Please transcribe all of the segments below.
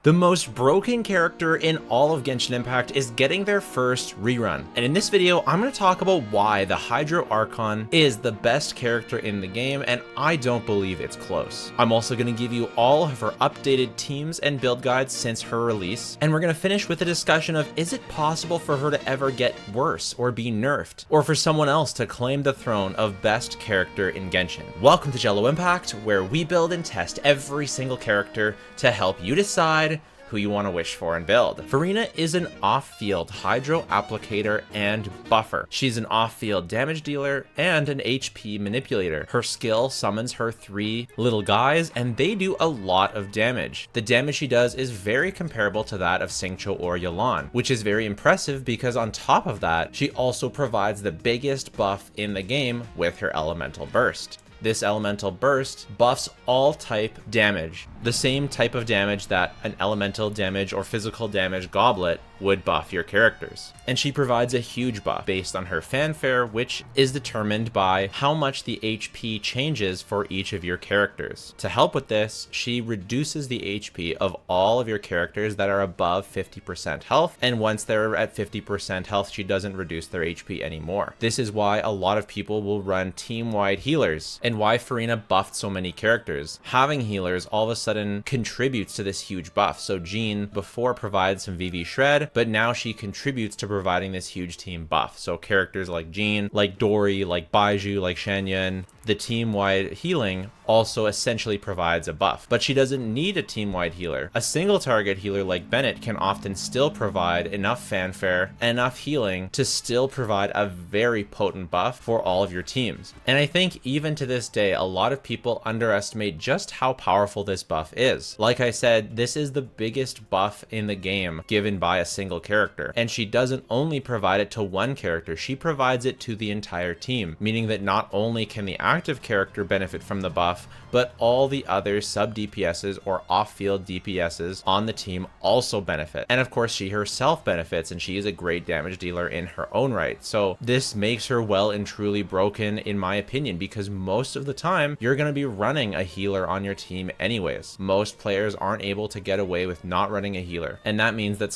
The most broken character in all of Genshin Impact is getting their first rerun. And in this video, I'm going to talk about why the Hydro Archon is the best character in the game, and I don't believe it's close. I'm also going to give you all of her updated teams and build guides since her release, and we're going to finish with a discussion of, is it possible for her to ever get worse or be nerfed, or for someone else to claim the throne of best character in Genshin? Welcome to Jello Impact, where we build and test every single character to help you decide who you want to wish for and build. Furina is an off-field hydro applicator and buffer. She's an off-field damage dealer and an HP manipulator. Her skill summons her 3 little guys, and they do a lot of damage. The damage she does is very comparable to that of Xingqiu or Yelan, which is very impressive because on top of that, she also provides the biggest buff in the game with her elemental burst. This elemental burst buffs all type damage, the same type of damage that an elemental damage or physical damage goblet would buff your characters. And she provides a huge buff based on her fanfare, which is determined by how much the HP changes for each of your characters. To help with this, she reduces the HP of all of your characters that are above 50% health, and once they're at 50% health, she doesn't reduce their HP anymore. This is why a lot of people will run team-wide healers, and why Furina buffed so many characters. Having healers all of a sudden contributes to this huge buff. So Jean before provides some VV shred, but now she contributes to providing this huge team buff. So characters like Jean, like Dory, like Baiju, like Shenhe, the team-wide healing also essentially provides a buff, but she doesn't need a team-wide healer. A single target healer like Bennett can often still provide enough fanfare and enough healing to still provide a very potent buff for all of your teams. And I think even to this day, a lot of people underestimate just how powerful this buff is. Like I said, this is the biggest buff in the game given by a single character, and she doesn't only provide it to one character, she provides it to the entire team, meaning that not only can the active character benefit from the buff, but all the other sub DPSs or off-field DPSs on the team also benefit. And of course, she herself benefits, and she is a great damage dealer in her own right. So this makes her well and truly broken in my opinion, because most of the time you're going to be running a healer on your team anyways. Most players aren't able to get away with not running a healer, and that means that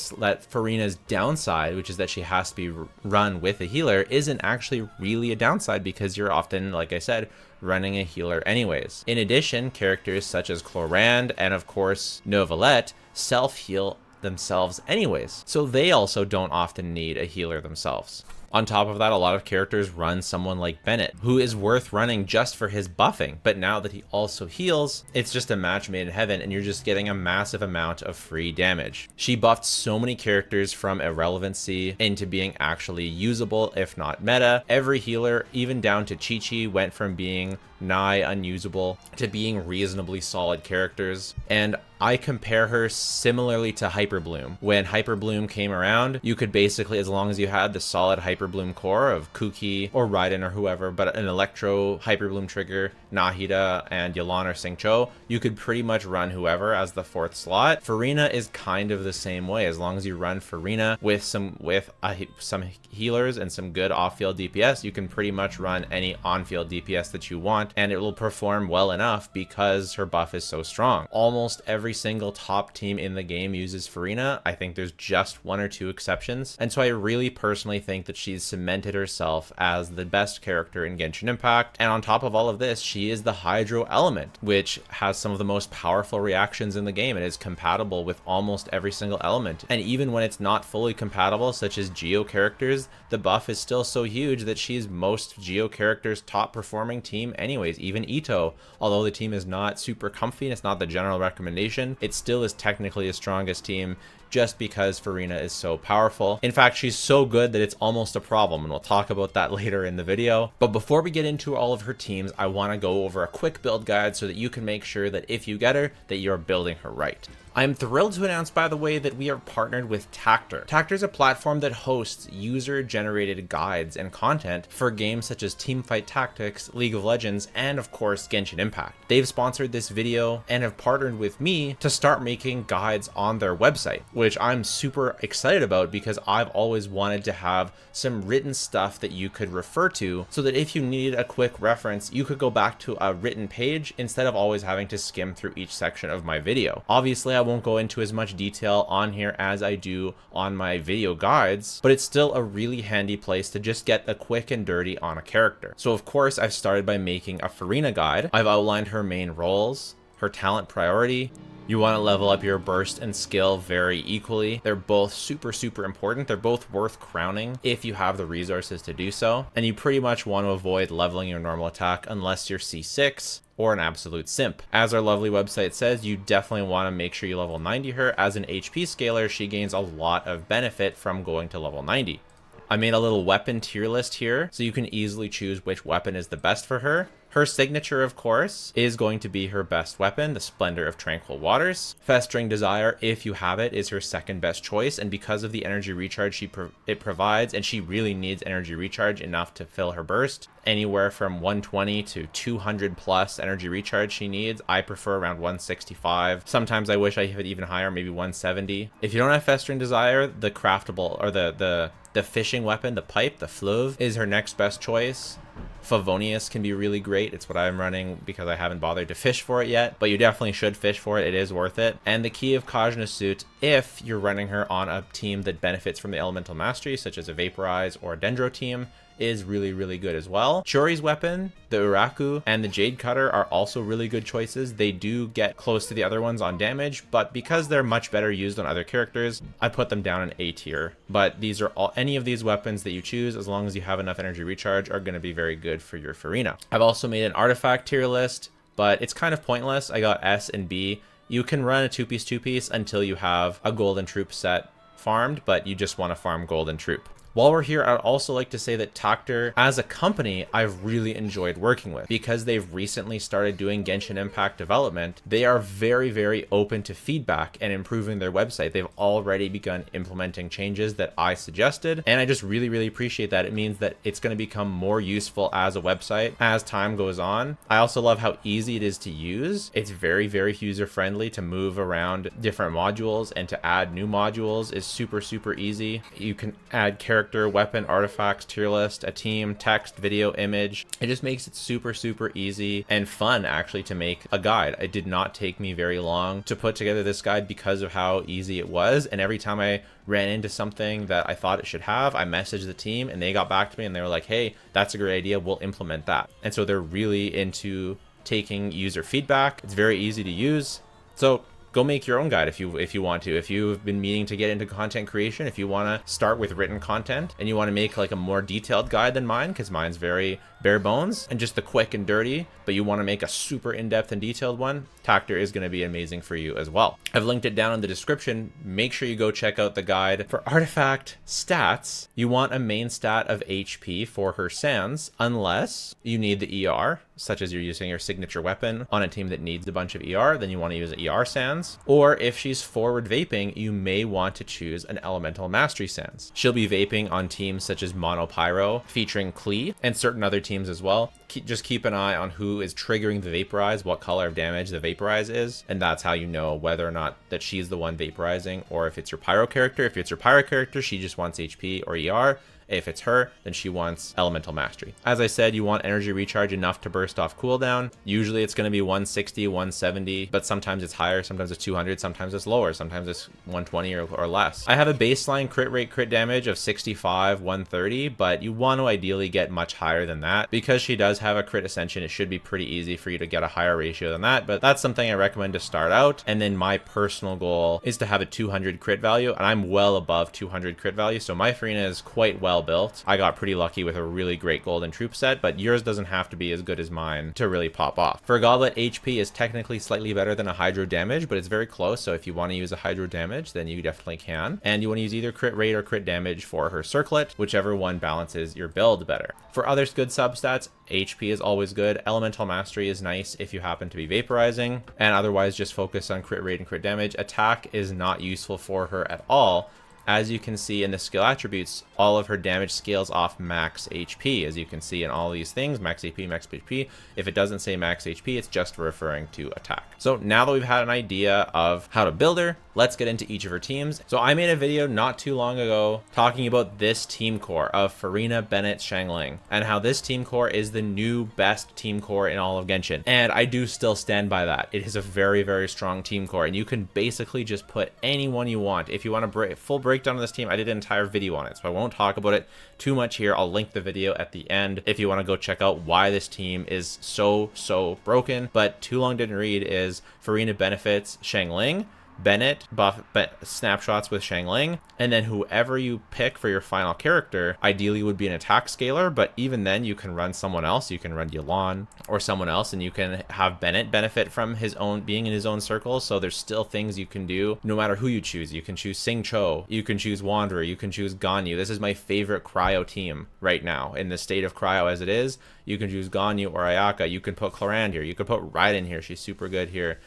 Furina's downside, which is that she has to be run with a healer, isn't actually really a downside because you're often, like I said, running a healer anyways. In addition, characters such as Clorand and of course Novelette self-heal themselves anyways, so they also don't often need a healer themselves. On top of that, a lot of characters run someone like Bennett, who is worth running just for his buffing, but now that he also heals, it's just a match made in heaven, and you're just getting a massive amount of free damage. She buffed so many characters from irrelevancy into being actually usable, if not meta. Every healer, even down to Chi-Chi, went from being nigh unusable to being reasonably solid characters, and I compare her similarly to Hyperbloom. When Hyperbloom came around, you could basically, as long as you had the solid Hyperbloom core of Kuki or Raiden or whoever, but an Electro Hyperbloom trigger, Nahida and Yelan or Xingqiu, you could pretty much run whoever as the 4th slot. Furina is kind of the same way. As long as you run Furina with some healers and some good off-field DPS, you can pretty much run any on-field DPS that you want, and it will perform well enough because her buff is so strong. Almost every single top team in the game uses Furina. I think there's just 1 or 2 exceptions, and so I really personally think that she's cemented herself as the best character in Genshin Impact. And on top of all of this, she is the Hydro element, which has some of the most powerful reactions in the game. It is compatible with almost every single element, and even when it's not fully compatible, such as Geo characters, the buff is still so huge that she's most Geo characters' top performing team anyways. Even Ito, although the team is not super comfy and it's not the general recommendation, it still is technically the strongest team just because Furina is so powerful. In fact, she's so good that it's almost a problem, and we'll talk about that later in the video. But before we get into all of her teams, I want to go over a quick build guide so that you can make sure that if you get her, that you're building her right. I'm thrilled to announce, by the way, that we are partnered with Tactor. Tactor is a platform that hosts user-generated guides and content for games such as Teamfight Tactics, League of Legends, and of course, Genshin Impact. They've sponsored this video and have partnered with me to start making guides on their website, which I'm super excited about because I've always wanted to have some written stuff that you could refer to so that if you needed a quick reference, you could go back to a written page instead of always having to skim through each section of my video. Obviously, I won't go into as much detail on here as I do on my video guides, but it's still a really handy place to just get the quick and dirty on a character. So of course, I've started by making a Furina guide. I've outlined her main roles, her talent priority. You want to level up your burst and skill very equally. They're both super important. They're both worth crowning if you have the resources to do so. And you pretty much want to avoid leveling your normal attack unless you're C6 or an absolute simp. As our lovely website says, you definitely want to make sure you level 90 her. As an HP scaler, she gains a lot of benefit from going to level 90. I made a little weapon tier list here, so you can easily choose which weapon is the best for her. Her signature, of course, is going to be her best weapon, the Splendor of Tranquil Waters. Festering Desire, if you have it, is her second best choice, and because of the energy recharge it provides, and she really needs energy recharge enough to fill her burst, anywhere from 120 to 200 plus energy recharge she needs. I prefer around 165. Sometimes I wish I have it even higher, maybe 170. If you don't have Festering Desire, the craftable, or the fishing weapon, the pipe, the fleuve, is her next best choice. Favonius can be really great. It's what I'm running because I haven't bothered to fish for it yet, but you definitely should fish for it. It is worth it. And the Key of Kajna suit, if you're running her on a team that benefits from the elemental mastery, such as a Vaporize or a Dendro team, is really good as well. Chori's weapon, the Uraku, and the Jade Cutter are also really good choices. They do get close to the other ones on damage, but because they're much better used on other characters, I put them down in A tier. But these are all, any of these weapons that you choose, as long as you have enough energy recharge, are going to be very good for your Furina. I've also made an artifact tier list, but it's kind of pointless. I got S and B. You can run a two-piece until you have a golden troop set farmed, but you just want to farm golden troop. While we're here, I'd also like to say that Takter, as a company, I've really enjoyed working with. Because they've recently started doing Genshin Impact development, they are very open to feedback and improving their website. They've already begun implementing changes that I suggested, and I just really appreciate that. It means that it's going to become more useful as a website as time goes on. I also love how easy it is to use. It's very user-friendly to move around different modules, and to add new modules is super easy. You can add character, weapon, artifacts, tier list, a team, text, video, image. It just makes it super easy and fun actually to make a guide. It did not take me very long to put together this guide because of how easy it was, and every time I ran into something that I thought it should have, I messaged the team and they got back to me and they were like, hey, that's a great idea, we'll implement that. And so they're really into taking user feedback. It's very easy to use. So go make your own guide if you want to. If you've been meaning to get into content creation, if you want to start with written content and you want to make like a more detailed guide than mine, because mine's very bare bones and just the quick and dirty, but you want to make a super in-depth and detailed one, Takter is going to be amazing for you as well. I've linked it down in the description. Make sure you go check out the guide. For artifact stats, you want a main stat of HP for her sands, unless you need the ER, such as you're using your signature weapon on a team that needs a bunch of ER, then you want to use ER sands. Or if she's forward vaping, you may want to choose an elemental mastery sands. She'll be vaping on teams such as Mono Pyro, featuring Klee, and certain other teams as well. Just keep an eye on who is triggering the vaporize, what color of damage the vaporize is, and that's how you know whether or not that she's the one vaporizing, or if it's your pyro character. If it's your pyro character, she just wants HP or ER. If it's her, then she wants elemental mastery. As I said, you want energy recharge enough to burst off cooldown. Usually it's going to be 160, 170, but sometimes it's higher, sometimes it's 200, sometimes it's lower, sometimes it's 120 or less. I have a baseline crit rate, crit damage of 65, 130, but you want to ideally get much higher than that. Because she does have a crit ascension, it should be pretty easy for you to get a higher ratio than that, but that's something I recommend to start out. And then my personal goal is to have a 200 crit value, and I'm well above 200 crit value, so my Furina is quite well built. I got pretty lucky with a really great golden troop set, but yours doesn't have to be as good as mine to really pop off. For a goblet, HP is technically slightly better than a hydro damage, but it's very close, so if you want to use a hydro damage, then you definitely can. And you want to use either crit rate or crit damage for her circlet, whichever one balances your build better. For other good substats, HP is always good. Elemental mastery is nice if you happen to be vaporizing, and otherwise just focus on crit rate and crit damage. Attack is not useful for her at all, as you can see in the skill attributes, all of her damage scales off max HP. As you can see in all these things, max HP, max HP. If it doesn't say max HP, it's just referring to attack. So now that we've had an idea of how to build her, let's get into each of her teams. So I made a video not too long ago talking about this team core of Furina, Bennett, Xiangling, and how this team core is the new best team core in all of Genshin. And I do still stand by that. It is a very, very strong team core, and you can basically just put anyone you want. If you want a full breakdown of this team, I did an entire video on it, so I won't talk about it too much here. I'll link the video at the end if you want to go check out why this team is so broken. But too long didn't read is Furina benefits Xiangling, Bennett buff snapshots with Xiangling, and then whoever you pick for your final character ideally would be an attack scaler, but even then you can run someone else. You can run Yelan or someone else, and you can have Bennett benefit from his own being in his own circle. So there's still things you can do no matter who you choose. You can choose Xingqiu, you can choose Wanderer, you can choose Ganyu. This is my favorite cryo team right now in the state of cryo as it is. You can choose Ganyu or Ayaka. You can put Clorand here, you could put Raiden here, she's super good here.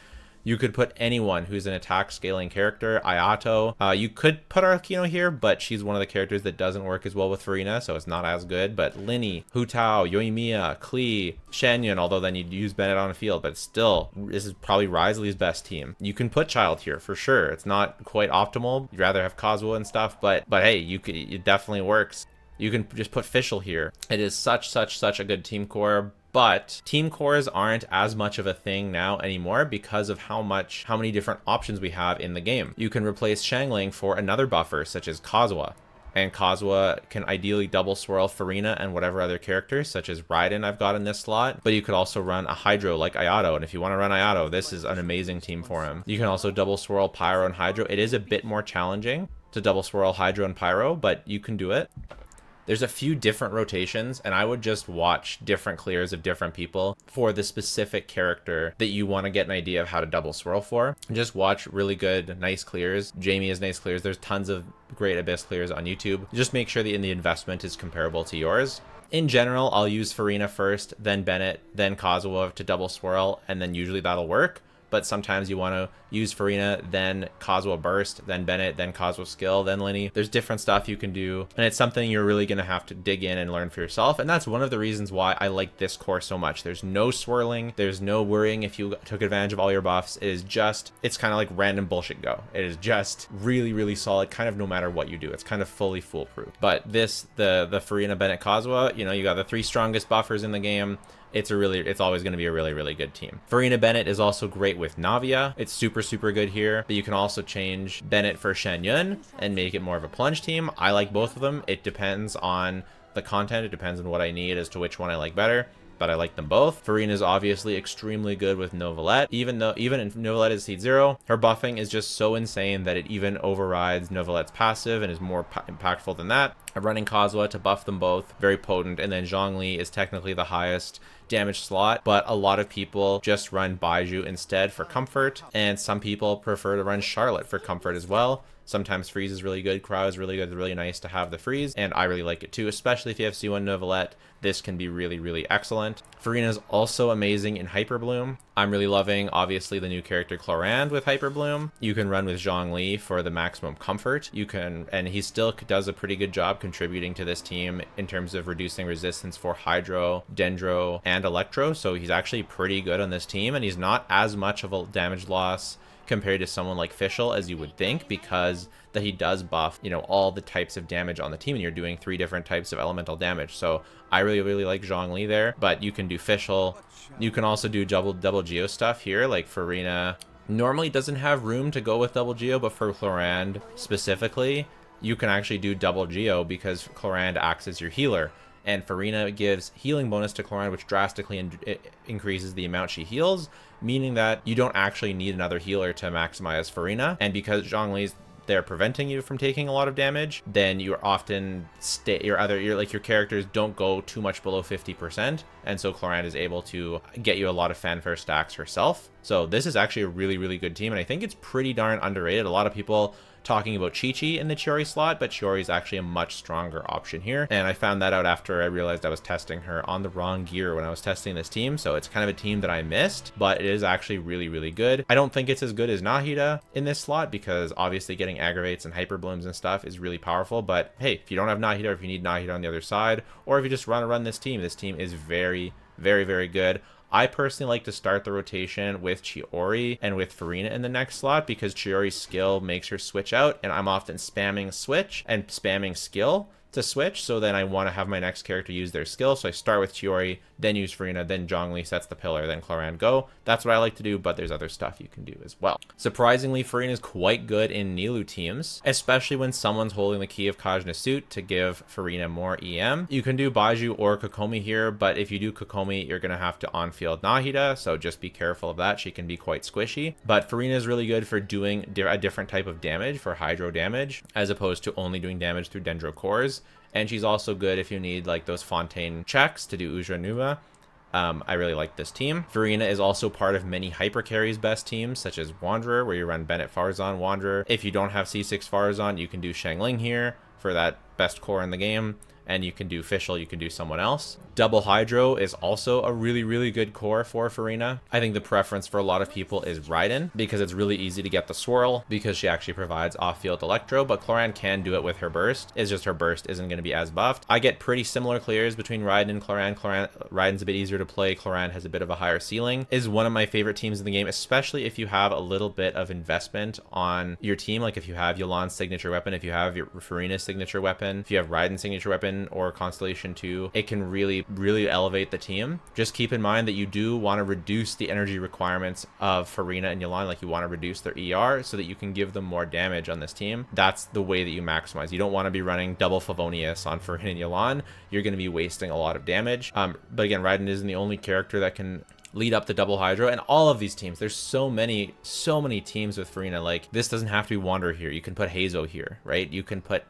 You could put anyone who's an attack scaling character. Ayato. You could put Arkino here, but she's one of the characters that doesn't work as well with Furina, so it's not as good. But Linny, Hu Tao, yoimiya, Klee, Shenyan, although then you'd use Bennett on the field, but still, this is probably Wriothesley's best team. You can put Childe here for sure. It's not quite optimal. You'd rather have Kazuha and stuff, but hey, it definitely works. You can just put Fischl here. It is such a good team core. But team cores aren't as much of a thing now anymore because of how many different options we have in the game. You can replace Xiangling for another buffer such as Kazuha, and Kazuha can ideally double swirl Furina and whatever other characters such as Raiden I've got in this slot. But you could also run a Hydro like Ayato, and if you want to run Ayato, this is an amazing team for him. You can also double swirl Pyro and Hydro. It is a bit more challenging to double swirl Hydro and Pyro, but you can do it. There's a few different rotations, and I would just watch different clears of different people for the specific character that you want to get an idea of how to double swirl for. Just watch really good, nice clears. Jamie has nice clears. There's tons of great Abyss clears on YouTube. Just make sure that the investment is comparable to yours. In general, I'll use Furina first, then Bennett, then Kazuha to double swirl, and then usually that'll work. But sometimes you want to use Furina, then Kazuha burst, then Bennett, then Kazuha skill, then Linny. There's different stuff you can do, and it's something you're really going to have to dig in and learn for yourself. And that's one of the reasons why I like this core so much. There's no swirling, there's no worrying if you took advantage of all your buffs. It is just, it's kind of like random bullshit go. It is just really solid, kind of no matter what you do. It's kind of fully foolproof. But this, the Furina, Bennett, Kazuha, you know, you got the 3 strongest buffers in the game. It's always going to be a really good team. Furina Bennett is also great with Navia. It's super good here, but you can also change Bennett for Shenyan and make it more of a plunge team. I like both of them. It depends on the content. It depends on what I need as to which one I like better, but I like them both. Furina is obviously extremely good with Novelette. Even in Novelette is Seed 0, her buffing is just so insane that it even overrides Novelette's passive and is more impactful than that. I'm running Kazuha to buff them both, very potent, and then Zhongli is technically the highest damage slot, but a lot of people just run Baiju instead for comfort, and some people prefer to run Charlotte for comfort as well. Sometimes freeze is really good, cryo is really good, it's really nice to have the freeze, and I really like it too, especially if you have C1 Novelette. This can be really excellent. Furina is also amazing in Hyper Bloom. I'm really loving, obviously, the new character Clorand with Hyper Bloom. You can run with Zhongli for the maximum comfort. You can, and he still does a pretty good job contributing to this team in terms of reducing resistance for Hydro, Dendro, and Electro, so he's actually pretty good on this team, and he's not as much of a damage loss compared to someone like Fischl as you would think, because that he does buff, you know, all the types of damage on the team, and you're doing 3 different types of elemental damage. So I really like Zhongli there, but you can do Fischl. You can also do double Geo stuff here, like Furina normally doesn't have room to go with double Geo, but for Clorand specifically, you can actually do double Geo because Clorand acts as your healer. And Furina gives healing bonus to Clorand, which drastically increases the amount she heals, meaning that you don't actually need another healer to maximize Furina. And because Zhongli's there preventing you from taking a lot of damage, then you're often your characters don't go too much below 50%, and so Clorand is able to get you a lot of fanfare stacks herself. So this is actually a really, really good team, and I think it's pretty darn underrated. A lot of people talking about Chi-Chi in the Chiori slot, but Chiori is actually a much stronger option here. And I found that out after I realized I was testing her on the wrong gear when I was testing this team. So it's kind of a team that I missed, but it is actually really, really good. I don't think it's as good as Nahida in this slot because obviously getting aggravates and hyper blooms and stuff is really powerful. But hey, if you don't have Nahida, or if you need Nahida on the other side, or if you just want to run this team is very, very, very good. I personally like to start the rotation with Chiori and with Furina in the next slot because Chiori's skill makes her switch out, and I'm often spamming switch and spamming skill to switch, so then I want to have my next character use their skill. So I start with Chiori, then use Furina, then Zhongli sets the pillar, then Chlorande go. That's what I like to do, but there's other stuff you can do as well. Surprisingly, Furina is quite good in Nilou teams, especially when someone's holding the key of Kajna suit to give Furina more EM. You can do Baiju or Kokomi here, but if you do Kokomi, you're going to have to on-field Nahida, so just be careful of that. She can be quite squishy, but Furina is really good for doing a different type of damage, for hydro damage, as opposed to only doing damage through dendro cores. And she's also good if you need like those Fontaine checks to do Ujra Numa. I really like this team. Furina is also part of many hyper carries best teams, such as Wanderer, where you run Bennett Farzan Wanderer. If you don't have C6 Farzan, you can do Shangling here for that best core in the game. And you can do Fischl, you can do someone else. Double Hydro is also a really, really good core for Furina. I think the preference for a lot of people is Raiden because it's really easy to get the swirl because she actually provides off-field electro, but Chlorande can do it with her burst. It's just her burst isn't going to be as buffed. I get pretty similar clears between Raiden and Chlorande. Raiden's a bit easier to play. Chlorande has a bit of a higher ceiling. Is one of my favorite teams in the game, especially if you have a little bit of investment on your team. Like if you have Yolan's signature weapon, if you have your Furina's signature weapon, if you have Raiden's signature weapon, or Constellation 2, it can really elevate the team. Just keep in mind that you do want to reduce the energy requirements of Furina and Yolan, like you want to reduce their ER so that you can give them more damage on this team. That's the way that you maximize. You don't want to be running double Favonius on Furina and Yolan. You're going to be wasting a lot of damage. But again, Raiden isn't the only character that can lead up the double hydro, and all of these teams, there's so many teams with Furina. Like this doesn't have to be Wanderer here. You can put Hazo here, right? You can put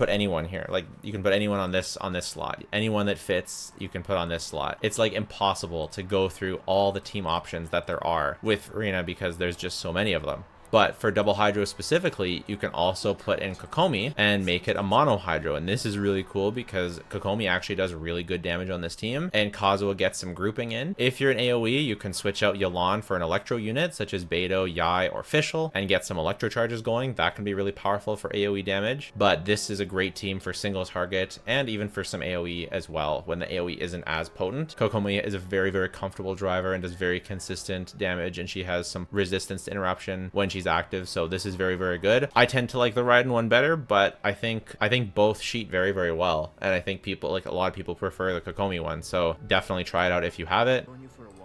anyone here. Like you can put anyone on this slot. Anyone that fits, you can put on this slot. It's like impossible to go through all the team options that there are with Furina because there's just so many of them. But for double hydro specifically, you can also put in Kokomi and make it a mono hydro. And this is really cool because Kokomi actually does really good damage on this team, and Kazuha gets some grouping in. If you're an AoE, you can switch out Yolan for an electro unit such as Beidou, Yai, or Fischl and get some electro charges going. That can be really powerful for AoE damage. But this is a great team for single target and even for some AoE as well when the AoE isn't as potent. Kokomi is a very, very comfortable driver and does very consistent damage, and she has some resistance to interruption when she's active, so this is very, very good. I tend to like the Raiden one better, but I think both sheet very, very well, and I think people, like a lot of people, prefer the Kokomi one, so definitely try it out if you have it.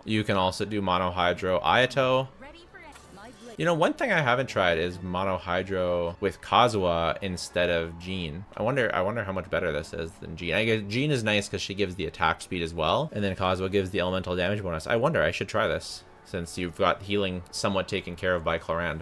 You can also do mono hydro Ayato. You know, one thing I haven't tried is mono hydro with Kazuha instead of Jean. I wonder how much better this is than Jean. I guess Jean is nice because she gives the attack speed as well, and then Kazuha gives the elemental damage bonus. I wonder, I should try this since you've got healing somewhat taken care of by Chlorande.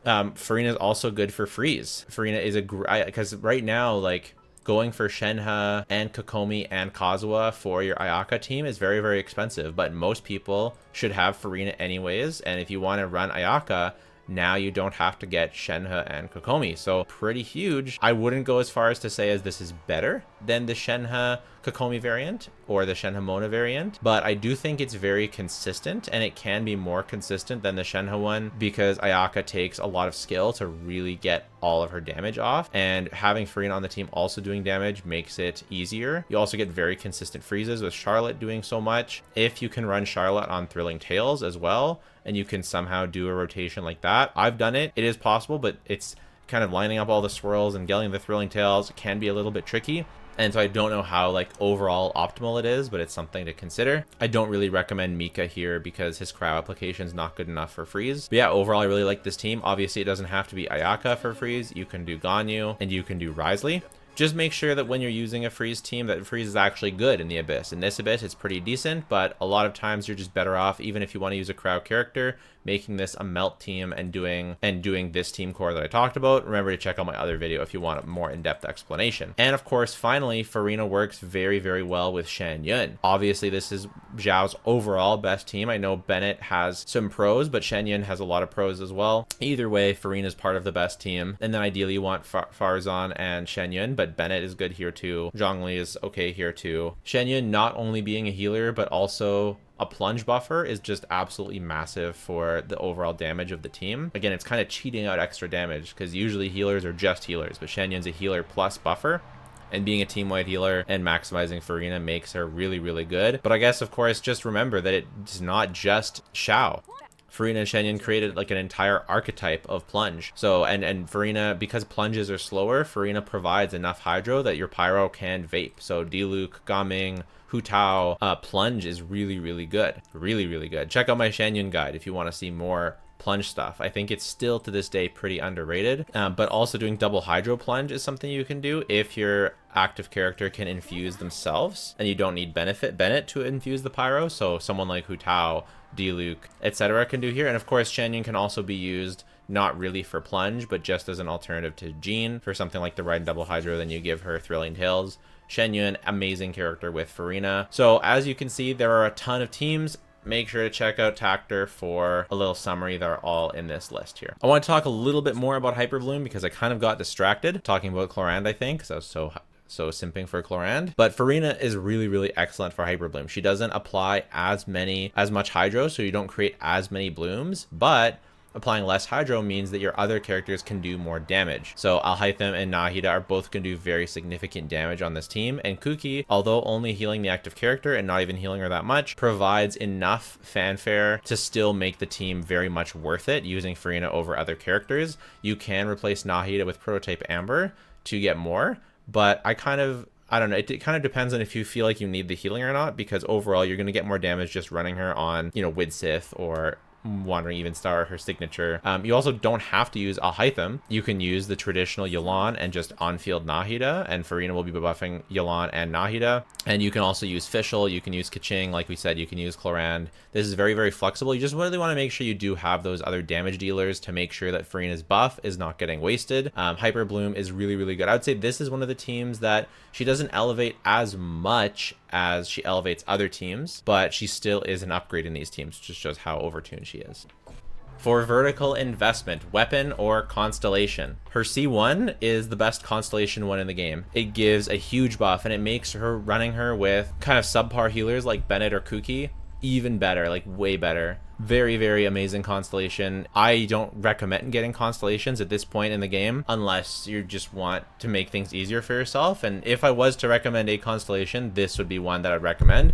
Furina is also good for freeze. Furina is because right now, like, going for Shenhe and Kokomi and Kazuha for your Ayaka team is very, very expensive, but most people should have Furina anyways, and if you want to run Ayaka, now you don't have to get Shenhe and Kokomi, so pretty huge. I wouldn't go as far as to say as this is better than the Shenhe Kokomi variant or the Shenhe Mona variant, but I do think it's very consistent, and it can be more consistent than the Shenhe one because Ayaka takes a lot of skill to really get all of her damage off, and having Furina on the team also doing damage makes it easier. You also get very consistent freezes with Charlotte doing so much. If you can run Charlotte on Thrilling Tales as well, and you can somehow do a rotation like that, I've done it. It is possible, but it's kind of lining up all the swirls and getting the Thrilling Tales can be a little bit tricky. And so I don't know how like overall optimal it is, but it's something to consider. I don't really recommend Mika here because his cryo application is not good enough for freeze. But yeah, overall, I really like this team. Obviously, it doesn't have to be Ayaka for freeze. You can do Ganyu and you can do Risley. just make sure that when you're using a freeze team, that freeze is actually good in the Abyss. In this Abyss, it's pretty decent, but a lot of times you're just better off, even if you want to use a crowd character, making this a melt team and doing this team core that I talked about. Remember to check out my other video if you want a more in-depth explanation. And of course, finally, Furina works very, very well with Shen. Obviously, this is Zhao's overall best team. I know Bennett has some pros, but Shen has a lot of pros as well. Either way, Furina is part of the best team. And then ideally you want Farzan and Shen, but Bennett is good here too. Zhongli is okay here too. Shen not only being a healer, but also a plunge buffer is just absolutely massive for the overall damage of the team. Again, it's kind of cheating out extra damage because usually healers are just healers, but Shen's a healer plus buffer. And being a team-wide healer and maximizing Furina makes her really, really good. But I guess, of course, just remember that it's not just Zhao. Furina and Shen created like an entire archetype of plunge. So, and Furina, because plunges are slower, Furina provides enough hydro that your pyro can vape. So Nilou, Gaming, Hu Tao, plunge is really, really good. Really, really good. Check out my Shen guide if you want to see more plunge stuff. I think it's still to this day pretty underrated, but also doing double hydro plunge is something you can do if your active character can infuse themselves and you don't need Bennett to infuse the pyro. So someone like Hu Tao, Nilou, etc. can do here. And of course, Shen can also be used not really for plunge, but just as an alternative to Jean for something like the Raiden double hydro. Then you give her Thrilling Tales. Shen, amazing character with Furina. So as you can see, there are a ton of teams. Make sure to check out Tactor for a little summary. They're all in this list here. I want to talk a little bit more about Hyperbloom because I kind of got distracted talking about Chlorand, I think, because I was so simping for Chlorand. But Furina is really, really excellent for Hyperbloom. She doesn't apply as much hydro, so you don't create as many blooms, but applying less hydro means that your other characters can do more damage. So Alhaitham and Nahida are both going to do very significant damage on this team. And Kuki, although only healing the active character and not even healing her that much, provides enough fanfare to still make the team very much worth it using Furina over other characters. You can replace Nahida with Prototype Amber to get more, but I don't know. It kind of depends on if you feel like you need the healing or not, because overall you're going to get more damage just running her on, Widsith or Wandering Even Star, her signature. You also don't have to use Alhaitham. You can use the traditional Yelan and just on-field Nahida, and Furina will be buffing Yelan and Nahida. And you can also use Fischl, you can use Keqing, like we said, you can use Chlorand. This is very, very flexible. You just really want to make sure you do have those other damage dealers to make sure that Furina's buff is not getting wasted. Hyper Bloom is really, really good. I would say this is one of the teams that she doesn't elevate as much as she elevates other teams, but she still is an upgrade in these teams, just shows how overtuned she is. For vertical investment, weapon or constellation, her C1 is the best constellation one in the game. It gives a huge buff and it makes her running her with kind of subpar healers like Bennett or Kuki even better, like way better. Very, very amazing constellation. I don't recommend getting constellations at this point in the game unless you just want to make things easier for yourself. And if I was to recommend a constellation, this would be one that I'd recommend.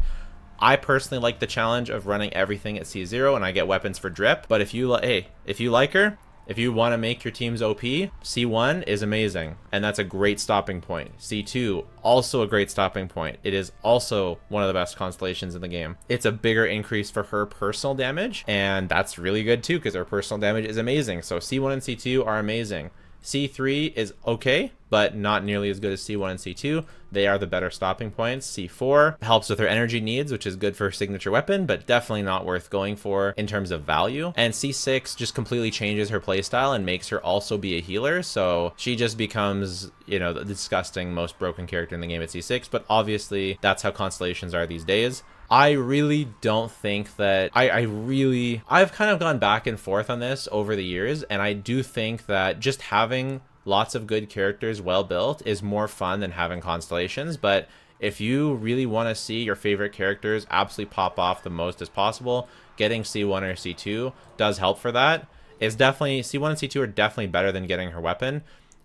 I personally like the challenge of running everything at C0 and I get weapons for drip. But if you like her, if you want to make your teams OP, C1 is amazing. And that's a great stopping point. C2, also a great stopping point. It is also one of the best constellations in the game. It's a bigger increase for her personal damage. And that's really good too, because her personal damage is amazing. So C1 and C2 are amazing. C3 is okay, but not nearly as good as C1 and C2. They are the better stopping points. C4 helps with her energy needs, which is good for her signature weapon, but definitely not worth going for in terms of value. And C6 just completely changes her playstyle and makes her also be a healer. So she just becomes, the disgusting, most broken character in the game at C6. But obviously, that's how constellations are these days. I really don't think that I've kind of gone back and forth on this over the years, and I do think that just having lots of good characters well built is more fun than having constellations. But if you really want to see your favorite characters absolutely pop off the most as possible, getting C1 or C2 does help for that. It's definitely, C1 and C2 are definitely better than getting her weapon.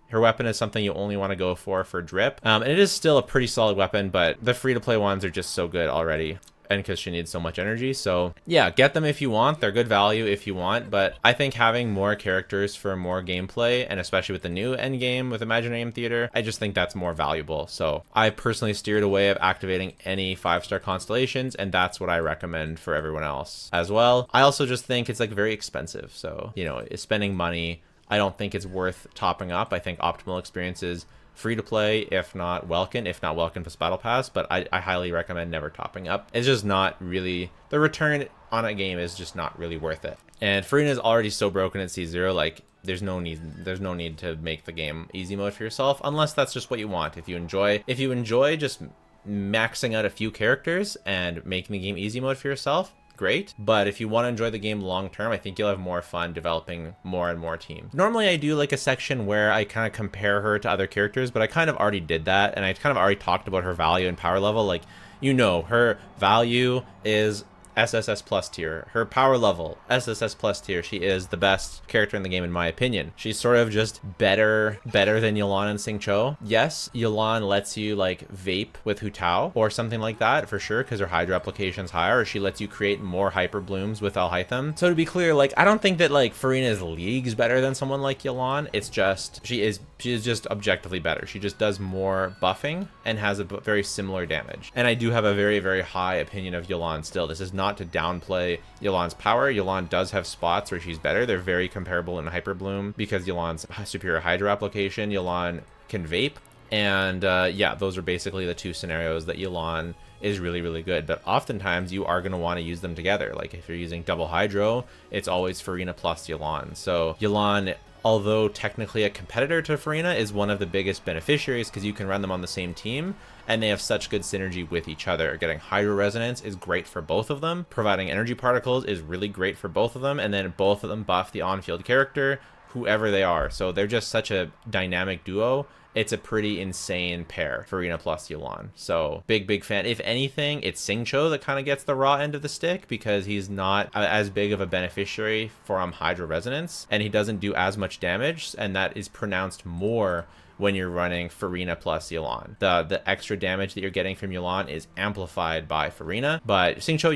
Her weapon is something you only want to go for drip. And it is still a pretty solid weapon, but the free-to-play ones are just so good already. And because she needs so much energy. So yeah, get them if you want. They're good value if you want. But I think having more characters for more gameplay, and especially with the new end game with Imaginarium Theater, I just think that's more valuable. So I personally steered away of activating any 5-star constellations, and that's what I recommend for everyone else as well. I also just think it's like very expensive. So, spending money, I don't think it's worth topping up. I think optimal experiences free to play, if not welcome plus battle pass, but I highly recommend never topping up. It's just not really, the return on a game is just not really worth it. And Furina is already so broken at C0, like there's no need to make the game easy mode for yourself, unless that's just what you want. If you enjoy just maxing out a few characters and making the game easy mode for yourself, great. But if you want to enjoy the game long term, I think you'll have more fun developing more and more teams. Normally I do like a section where I kind of compare her to other characters, but I kind of already did that, and I kind of already talked about her value and power level. Like, you know, her value is SSS plus tier. Her power level, SSS plus tier. She is the best character in the game in my opinion. She's sort of just better than Yelan and Xingqiu. Yes, Yelan lets you like vape with Hu Tao or something like that for sure, because her Hydra application's higher, or she lets you create more hyper blooms with Alhaitham. So to be clear, like, I don't think that like Furina is leagues better than someone like Yelan. It's just she is just objectively better. She just does more buffing and has a very similar damage. And I do have a very, very high opinion of Yelan still. This is not to downplay Yelan's power. Yelan does have spots where she's better. They're very comparable in Hyper Bloom because Yelan's superior Hydra application. Yelan can vape. And yeah, those are basically the two scenarios that Yelan is really, really good. But oftentimes you are going to want to use them together. Like if you're using double Hydro, it's always Furina plus Yelan. So Yelan, although technically a competitor to Furina, is one of the biggest beneficiaries because you can run them on the same team and they have such good synergy with each other. Getting Hydro Resonance is great for both of them. Providing energy particles is really great for both of them. And then both of them buff the on-field character, whoever they are. So they're just such a dynamic duo. It's a pretty insane pair, Furina plus Yelan. So big fan. If anything, it's Xingqiu that kind of gets the raw end of the stick because he's not as big of a beneficiary from Hydra Resonance and he doesn't do as much damage, and that is pronounced more when you're running Furina plus Yelan. The extra damage that you're getting from Yelan is amplified by Furina, but Xingqiu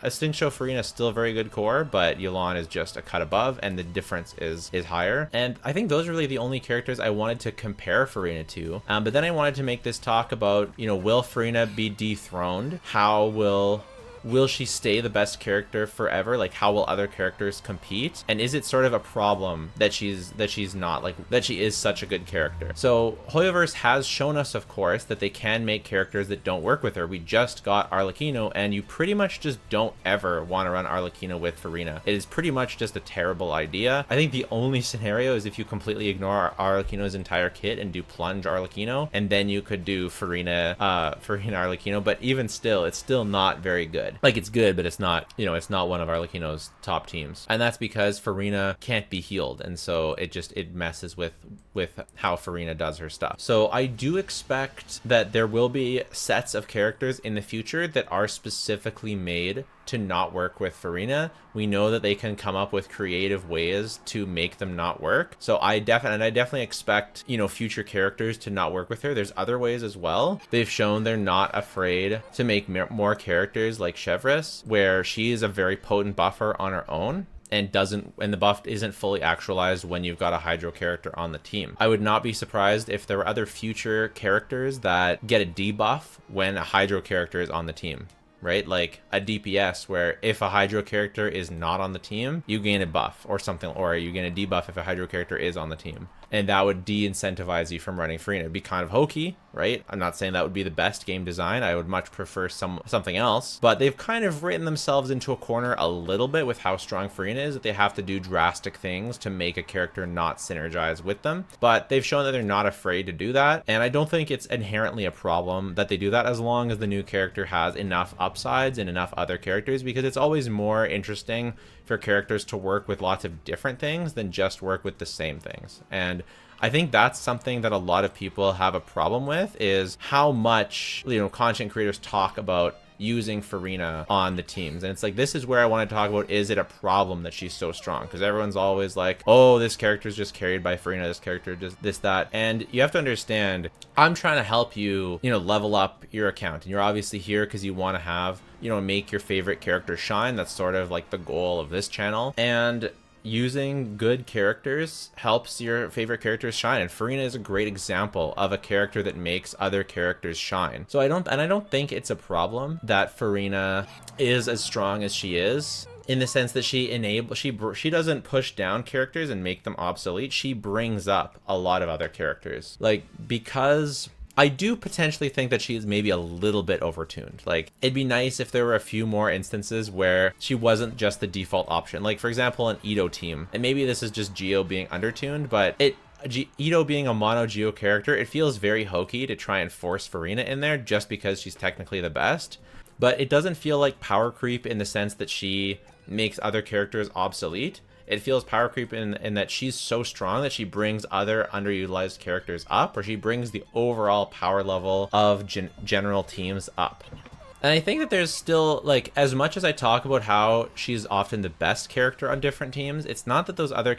Furina is still a very good core, but Yelan is just a cut above, and the difference is higher. And I think those are really the only characters I wanted to compare Furina to. But then I wanted to make this talk about, you know, will Furina be dethroned? How will she stay the best character forever? Like, how will other characters compete? And is it sort of a problem that she's not, like, that she is such a good character? So Hoyoverse has shown us, of course, that they can make characters that don't work with her. We just got Arlecchino, and you pretty much just don't ever want to run Arlecchino with Furina. It is pretty much just a terrible idea. I think the only scenario is if you completely ignore Arlecchino's entire kit and do plunge Arlecchino, and then you could do Furina Arlecchino, but even still, it's still not very good. Like, it's good, but it's not, you know, it's not one of Arlecchino's top teams. And that's because Furina can't be healed. And so it messes with how Furina does her stuff. So I do expect that there will be sets of characters in the future that are specifically made to not work with Furina. We know that they can come up with creative ways to make them not work. So I definitely expect, you know, future characters to not work with her. There's other ways as well. They've shown they're not afraid to make more characters like Chevreuse, where she is a very potent buffer on her own and the buff isn't fully actualized when you've got a Hydro character on the team. I would not be surprised if there were other future characters that get a debuff when a Hydro character is on the team. Right? Like a DPS where if a Hydro character is not on the team, you gain a buff or something, or you gain a debuff if a Hydro character is on the team. And that would de-incentivize you from running Furina. It'd be kind of hokey, right? I'm not saying that would be the best game design. I would much prefer something else. But they've kind of written themselves into a corner a little bit with how strong Furina is, that they have to do drastic things to make a character not synergize with them. But they've shown that they're not afraid to do that. And I don't think it's inherently a problem that they do that, as long as the new character has enough upsides and enough other characters, because it's always more interesting for characters to work with lots of different things than just work with the same things. And I think that's something that a lot of people have a problem with, is how much, you know, content creators talk about using Furina on the teams. And it's like, this is where I want to talk about, is it a problem that she's so strong? Because everyone's always like, oh, this character's just carried by Furina, this character just this, that. And you have to understand, I'm trying to help you, you know, level up your account. And you're obviously here because you want to have, you know, make your favorite character shine. That's sort of like the goal of this channel. And using good characters helps your favorite characters shine, and Furina is a great example of a character that makes other characters shine. So I don't think it's a problem that Furina is as strong as she is in the sense that she doesn't push down characters and make them obsolete. She brings up a lot of other characters. Like, because I do potentially think that she is maybe a little bit overtuned. Like, it'd be nice if there were a few more instances where she wasn't just the default option. Like, for example, an Ito team, and maybe this is just Geo being undertuned, but Ito being a mono Geo character, it feels very hokey to try and force Furina in there just because she's technically the best. But it doesn't feel like power creep in the sense that she makes other characters obsolete. It feels power creep in that she's so strong that she brings other underutilized characters up, or she brings the overall power level of general teams up. And I think that there's still, like, as much as I talk about how she's often the best character on different teams, it's not that those other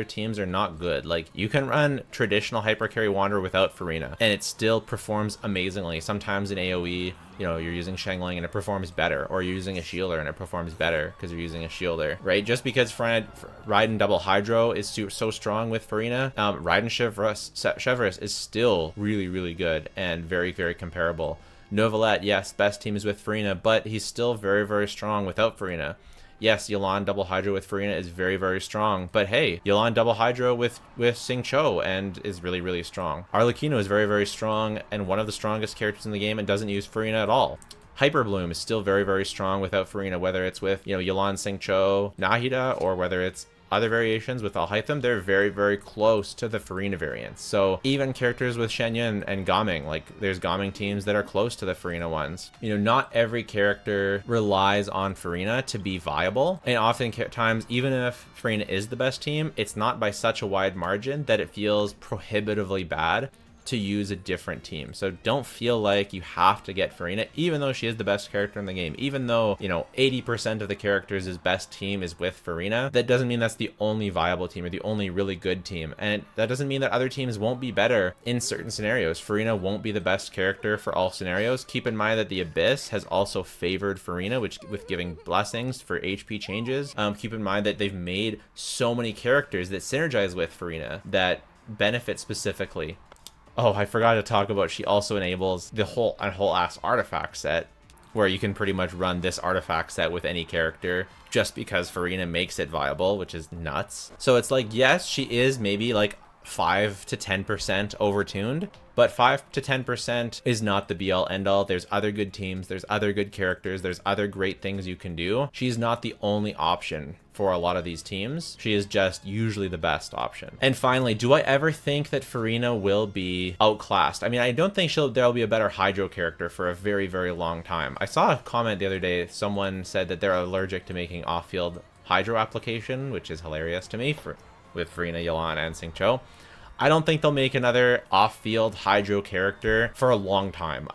teams are not good. Like, you can run traditional hypercarry Wanderer without Furina, and it still performs amazingly. Sometimes in AoE, you know, you're using Shengling and it performs better, or you're using a shielder and it performs better because you're using a shielder, right? Just because Raiden double Hydro is so strong with Furina, Raiden Chevreuse is still really, really good and very, very comparable. Novelette, yes, best team is with Furina, but he's still very, very strong without Furina. Yes, Yelan double Hydro with Furina is very, very strong, but hey, Yelan double Hydro with Xingqiu and is really, really strong. Arlecchino is very, very strong and one of the strongest characters in the game and doesn't use Furina at all. Hyper Bloom is still very, very strong without Furina, whether it's with, you know, Yelan, Xingqiu, Nahida, or whether it's other variations with Alhaitham. They're very, very close to the Furina variants. So even characters with Shenhe and Gaming, like there's Gaming teams that are close to the Furina ones. You know, not every character relies on Furina to be viable. And oftentimes, even if Furina is the best team, it's not by such a wide margin that it feels prohibitively bad to use a different team. So don't feel like you have to get Furina, even though she is the best character in the game. Even though, you know, 80% of the characters' best team is with Furina, that doesn't mean that's the only viable team or the only really good team. And that doesn't mean that other teams won't be better in certain scenarios. Furina won't be the best character for all scenarios. Keep in mind that the Abyss has also favored Furina, with giving blessings for HP changes. Keep in mind that they've made so many characters that synergize with Furina that benefit specifically. Oh, I forgot to talk about, she also enables the whole ass artifact set, where you can pretty much run this artifact set with any character just because Furina makes it viable, which is nuts. So it's like, yes, she is maybe like 5 to 10% overtuned, but 5 to 10% is not the be-all end-all. There's other good teams, there's other good characters, there's other great things you can do. She's not the only option for a lot of these teams. She is just usually the best option. And finally, do I ever think that Furina will be outclassed? I mean, I don't think there'll be a better Hydro character for a very, very long time. I saw a comment the other day, someone said that they're allergic to making off-field Hydro application, which is hilarious to me with Furina, Yelan, and Xingqiu. I don't think they'll make another off-field Hydro character for a long time.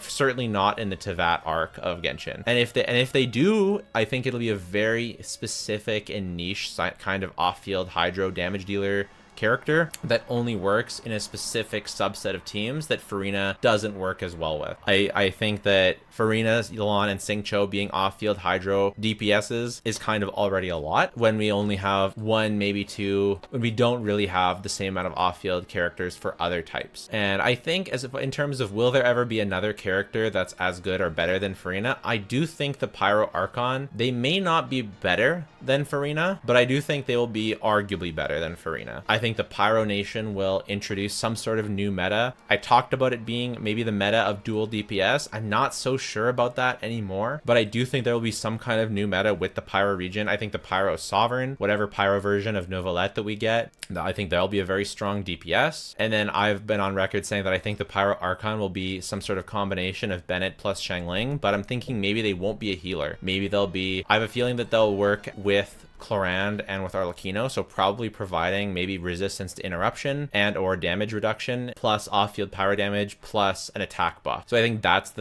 Certainly not in the Teyvat arc of Genshin. And if they do, I think it'll be a very specific and niche kind of off-field Hydro damage dealer character that only works in a specific subset of teams that Furina doesn't work as well with. I think that Furina, Yelan, and Xingqiu being off-field Hydro DPSs is kind of already a lot when we only have one, maybe two, when we don't really have the same amount of off-field characters for other types. And I think in terms of will there ever be another character that's as good or better than Furina, I do think the Pyro Archon, they may not be better than Furina, but I do think they will be arguably better than Furina. I think the Pyro Nation will introduce some sort of new meta. I talked about it being maybe the meta of dual DPS. I'm not so sure about that anymore, but I do think there will be some kind of new meta with the Pyro region. I think the Pyro Sovereign, whatever Pyro version of Novelette that we get, I think that'll be a very strong DPS. And then I've been on record saying that I think the Pyro Archon will be some sort of combination of Bennett plus Shangling, but I'm thinking maybe they won't be a healer. Maybe they'll be, I have a feeling that they'll work with Clorand and with Arlecchino, so probably providing maybe resistance to interruption and or damage reduction plus off-field power damage plus an attack buff. So I think that's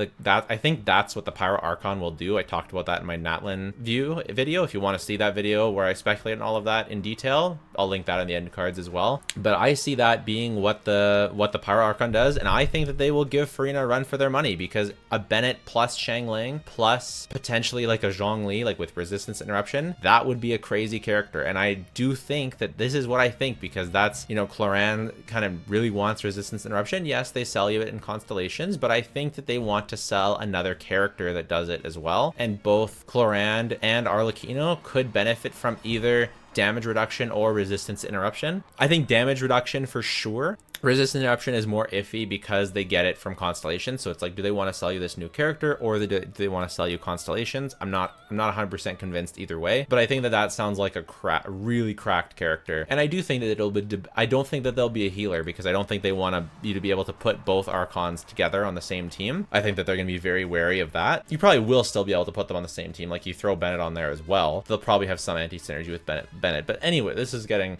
what the Pyro Archon will do. I talked about that in my Natlin video. If you want to see that video where I speculate on all of that in detail, I'll link that in the end cards as well. But I see that being what the Pyro Archon does, and I think that they will give Furina a run for their money, because a Bennett plus Shangling plus potentially like a Zhongli, like with resistance interruption, that would be a crazy character, and I do think that this is what I think, because that's, you know, Cloran kind of really wants resistance interruption. Yes, they sell you it in constellations, but I think that they want to sell another character that does it as well, and both Cloran and Arlecchino could benefit from either damage reduction or resistance interruption. I think damage reduction for sure. Resistance interruption is more iffy because they get it from constellations. So it's like, do they want to sell you this new character, or do they want to sell you constellations? I'm not 100% convinced either way, but I think that that sounds like a really cracked character. And I do think that I don't think that they'll be a healer, because I don't think they want you to be able to put both Archons together on the same team. I think that they're going to be very wary of that. You probably will still be able to put them on the same team. Like, you throw Bennett on there as well, they'll probably have some anti-synergy with Bennett. But anyway, this is getting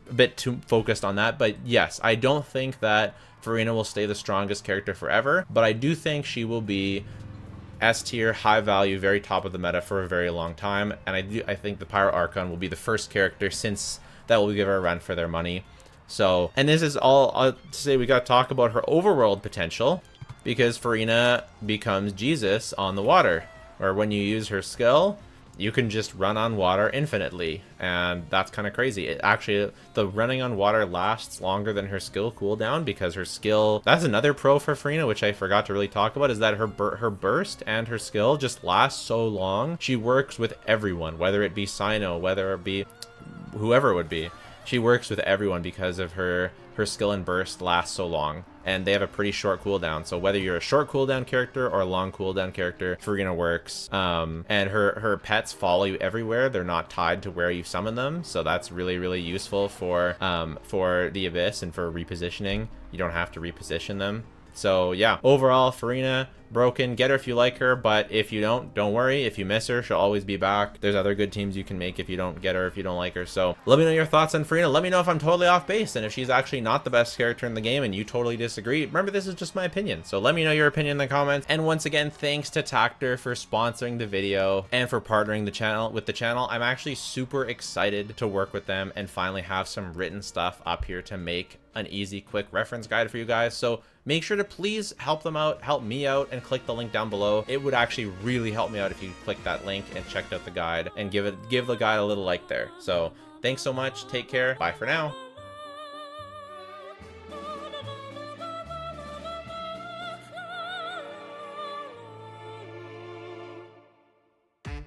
a bit too focused on that. But yes, I don't think that Furina will stay the strongest character forever, but I do think she will be S tier, high value, very top of the meta for a very long time. And I think the Pyro Archon will be the first character since that will give her a run for their money. So, and this is all to say, we got to talk about her overworld potential, because Furina becomes Jesus on the water, or when you use her skill, you can just run on water infinitely, and that's kind of crazy. It actually, the running on water lasts longer than her skill cooldown, because her skill, that's another pro for Furina, which I forgot to really talk about, is that her burst and her skill just lasts so long. She works with everyone, whether it be Sino, whether it be whoever it would be. She works with everyone because of her skill and burst lasts so long, and they have a pretty short cooldown. So whether you're a short cooldown character or a long cooldown character, Furina works. And her pets follow you everywhere. They're not tied to where you summon them, so that's really useful for the Abyss and for repositioning. You don't have to reposition them. So yeah, overall, Furina, broken. Get her if you like her, but if you don't worry. If you miss her, she'll always be back. There's other good teams you can make if you don't get her, if you don't like her. So let me know your thoughts on Furina. Let me know if I'm totally off base, and if she's actually not the best character in the game and you totally disagree. Remember, this is just my opinion, so let me know your opinion in the comments. And once again, thanks to Tactor for sponsoring the video and for partnering with the channel. I'm actually super excited to work with them and finally have some written stuff up here to make an easy, quick reference guide for you guys. So make sure to please help them out, help me out, and click the link down below. It would actually really help me out if you click that link and checked out the guide and give the guide a little like there. So thanks so much. Take care. Bye for now.